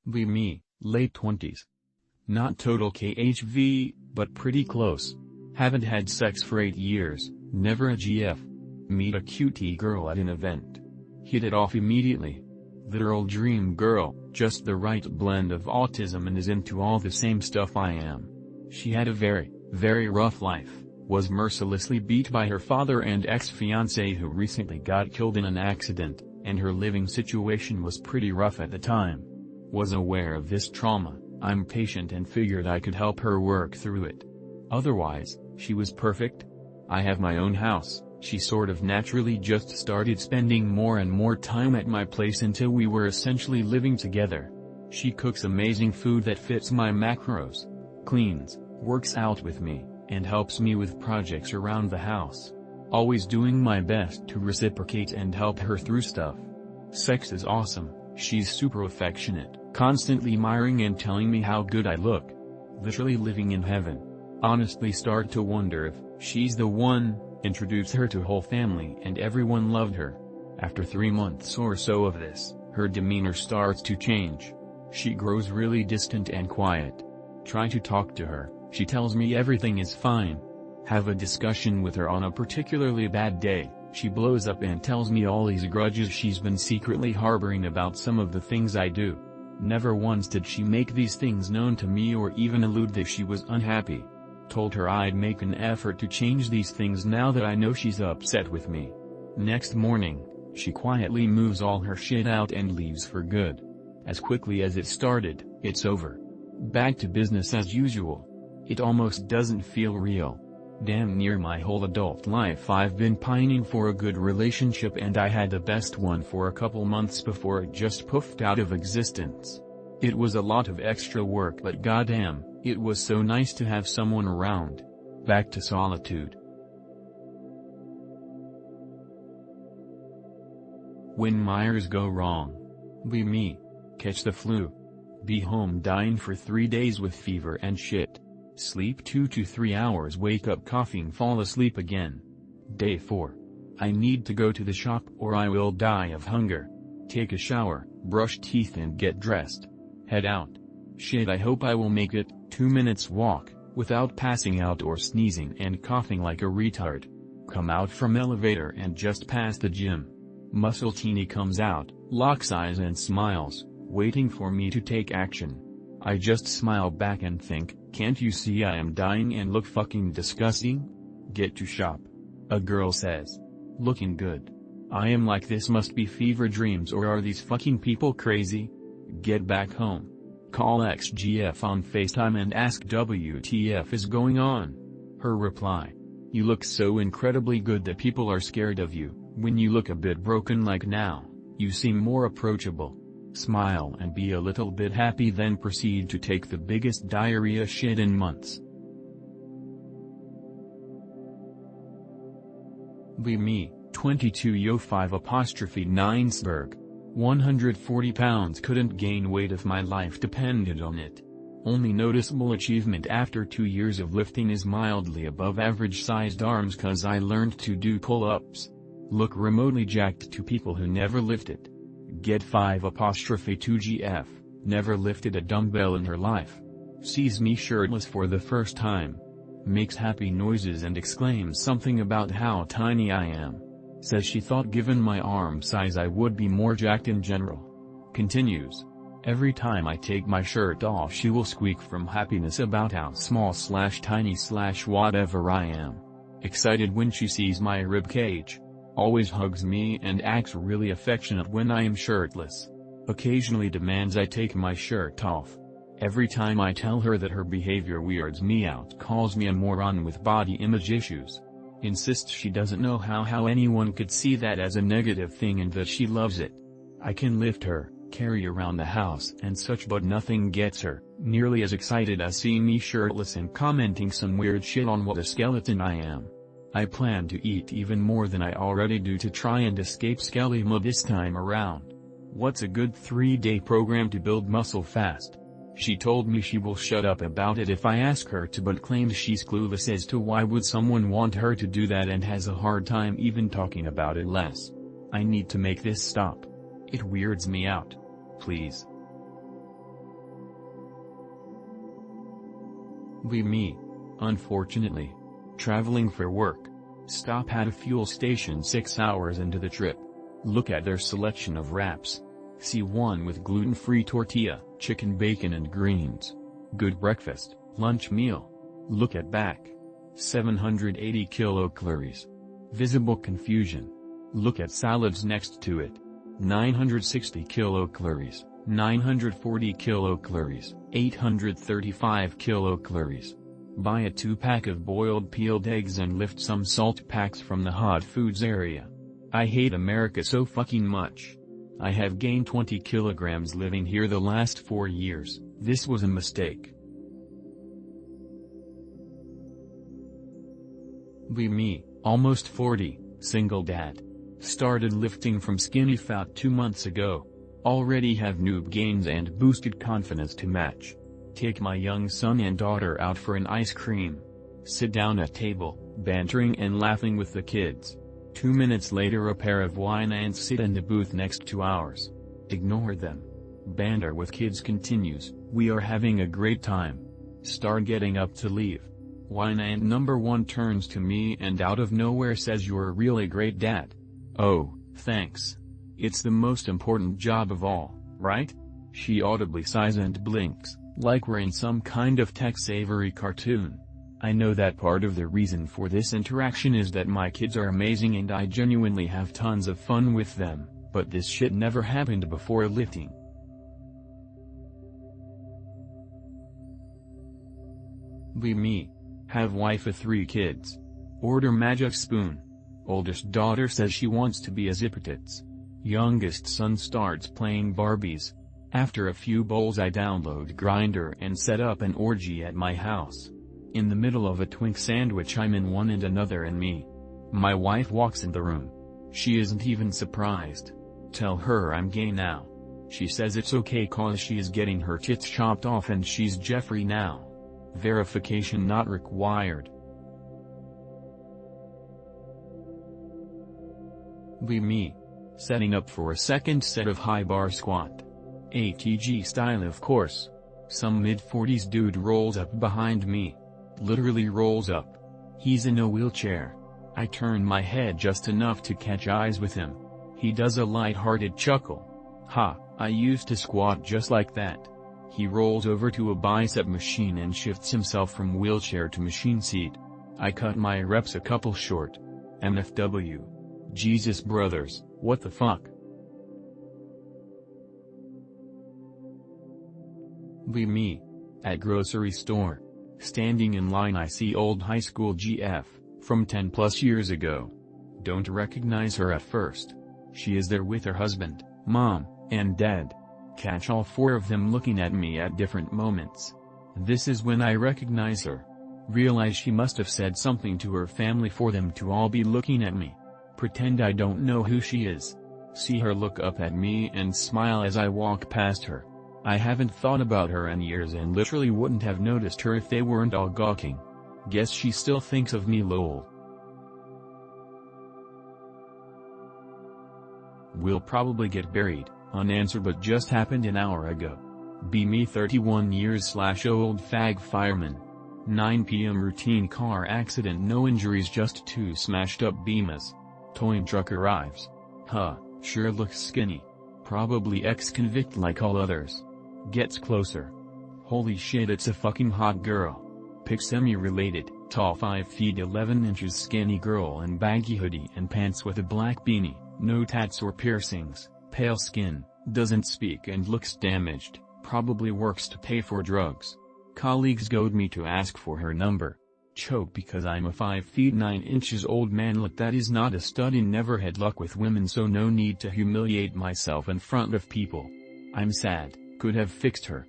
Be me, late 20s. Not total KHV, but pretty close. Haven't had sex for 8 years, never a GF. Meet a cutie girl at an event. Hit it off immediately. Literal dream girl, just the right blend of autism and is into all the same stuff I am. She had a very, very rough life, was mercilessly beat by her father and ex-fiancé who recently got killed in an accident, and her living situation was pretty rough at the time. Was aware of this trauma, I'm patient and figured I could help her work through it. Otherwise, she was perfect. I have my own house. She sort of naturally just started spending more and more time at my place until we were essentially living together. She cooks amazing food that fits my macros, cleans, works out with me, and helps me with projects around the house. Always doing my best to reciprocate and help her through stuff. Sex is awesome, she's super affectionate, constantly admiring and telling me how good I look. Literally living in heaven. Honestly start to wonder if she's the one. Introduced her to whole family and everyone loved her. After 3 months or so of this, her demeanor starts to change. She grows really distant and quiet. Try to talk to her, she tells me everything is fine. Have a discussion with her on a particularly bad day, she blows up and tells me all these grudges she's been secretly harboring about some of the things I do. Never once did she make these things known to me or even allude that she was unhappy. Told her I'd make an effort to change these things now that I know she's upset with me. Next morning, she quietly moves all her shit out and leaves for good. As quickly as it started, it's over. Back to business as usual. It almost doesn't feel real. Damn near my whole adult life I've been pining for a good relationship and I had the best one for a couple months before it just poofed out of existence. It was a lot of extra work but goddamn, it was so nice to have someone around. Back to solitude. When Myers go wrong. Be me. Catch the flu. Be home dying for 3 days with fever and shit. Sleep 2 to 3 hours, wake up coughing, fall asleep again. Day 4. I need to go to the shop or I will die of hunger. Take a shower, brush teeth and get dressed. Head out. Shit, I hope I will make it. 2 minutes walk, without passing out or sneezing and coughing like a retard. Come out from elevator and just past the gym. Muscle teeny comes out, locks eyes and smiles, waiting for me to take action. I just smile back and think, can't you see I am dying and look fucking disgusting? Get to shop. A girl says. Looking good. I am like, this must be fever dreams or are these fucking people crazy? Get back home. Call XGF on FaceTime and ask WTF is going on. Her reply. You look so incredibly good that people are scared of you. When you look a bit broken like now, you seem more approachable. Smile and be a little bit happy, then proceed to take the biggest diarrhea shit in months. Be me, 22 yo 5'9"'sberg. 140 pounds, couldn't gain weight if my life depended on it. Only noticeable achievement after 2 years of lifting is mildly above average sized arms cause I learned to do pull-ups. Look remotely jacked to people who never lifted. Get 5'2"GF, never lifted a dumbbell in her life. Sees me shirtless for the first time. Makes happy noises and exclaims something about how tiny I am. Says she thought given my arm size I would be more jacked in general. Continues. Every time I take my shirt off she will squeak from happiness about how small/tiny/whatever I am. Excited when she sees my ribcage. Always hugs me and acts really affectionate when I am shirtless. Occasionally demands I take my shirt off. Every time I tell her that her behavior weirds me out, calls me a moron with body image issues. Insists she doesn't know how anyone could see that as a negative thing and that she loves it. I can lift her, carry around the house and such, but nothing gets her nearly as excited as seeing me shirtless and commenting some weird shit on what a skeleton I am. I plan to eat even more than I already do to try and escape skelly mode this time around. What's a good 3-day program to build muscle fast? She told me she will shut up about it if I ask her to, but claims she's clueless as to why would someone want her to do that and has a hard time even talking about it less. I need to make this stop. It weirds me out. Please. Me. Unfortunately. Traveling for work. Stop at a fuel station 6 hours into the trip. Look at their selection of wraps. See one with gluten-free tortilla, chicken bacon and greens. Good breakfast, lunch meal. Look at back. 780 kilocalories. Visible confusion. Look at salads next to it. 960 kilocalories, 940 kilocalories, 835 kilocalories. Buy a 2-pack of boiled peeled eggs and lift some salt packs from the hot foods area. I hate America so fucking much. I have gained 20 kilograms living here the last 4 years, this was a mistake. Me, almost 40, single dad. Started lifting from skinny fat 2 months ago. Already have noob gains and boosted confidence to match. Take my young son and daughter out for an ice cream. Sit down at table, bantering and laughing with the kids. 2 minutes later a pair of wine ants sit in the booth next to ours. Ignore them. Banter with kids continues, we are having a great time. Start getting up to leave. Wine ant number 1 turns to me and out of nowhere says, "You're a really great dad." Oh, thanks. It's the most important job of all, right? She audibly sighs and blinks, like we're in some kind of Tex-Avery cartoon. I know that part of the reason for this interaction is that my kids are amazing and I genuinely have tons of fun with them, but this shit never happened before lifting. Me. Have wife of 3 kids. Order magic spoon. Oldest daughter says she wants to be a Zippetits. Youngest son starts playing Barbies. After a few bowls I download Grindr and set up an orgy at my house. In the middle of a Twink sandwich I'm in one and another in me. My wife walks in the room. She isn't even surprised. Tell her I'm gay now. She says it's okay cause she is getting her tits chopped off and she's Jeffrey now. Verification not required. Me. Setting up for a second set of high bar squat. ATG style of course. Some mid-40s dude rolls up behind me. Literally rolls up. He's in a wheelchair. I turn my head just enough to catch eyes with him. He does a light-hearted chuckle. Ha, I used to squat just like that. He rolls over to a bicep machine and shifts himself from wheelchair to machine seat. I cut my reps a couple short. MFW. Jesus brothers, what the fuck? Me. At grocery store. Standing in line I see old high school GF, from 10 plus years ago. Don't recognize her at first. She is there with her husband, mom, and dad. Catch all 4 of them looking at me at different moments. This is when I recognize her. Realize she must have said something to her family for them to all be looking at me. Pretend I don't know who she is. See her look up at me and smile as I walk past her. I haven't thought about her in years and literally wouldn't have noticed her if they weren't all gawking. Guess she still thinks of me lol. Will probably get buried, unanswered but just happened an hour ago. Me 31 years / old fag fireman. 9 p.m. routine car accident, no injuries, just 2 smashed up Beamas. Towing truck arrives. Huh, sure looks skinny. Probably ex-convict like all others. Gets closer. Holy shit, it's a fucking hot girl. Pic semi-related, tall 5 feet 11 inches, skinny girl in baggy hoodie and pants with a black beanie, no tats or piercings, pale skin, doesn't speak and looks damaged, probably works to pay for drugs. Colleagues goad me to ask for her number. Choke because I'm a 5 feet 9 inches old man. Look, that is not a stud and never had luck with women, so no need to humiliate myself in front of people. I'm sad, could have fixed her.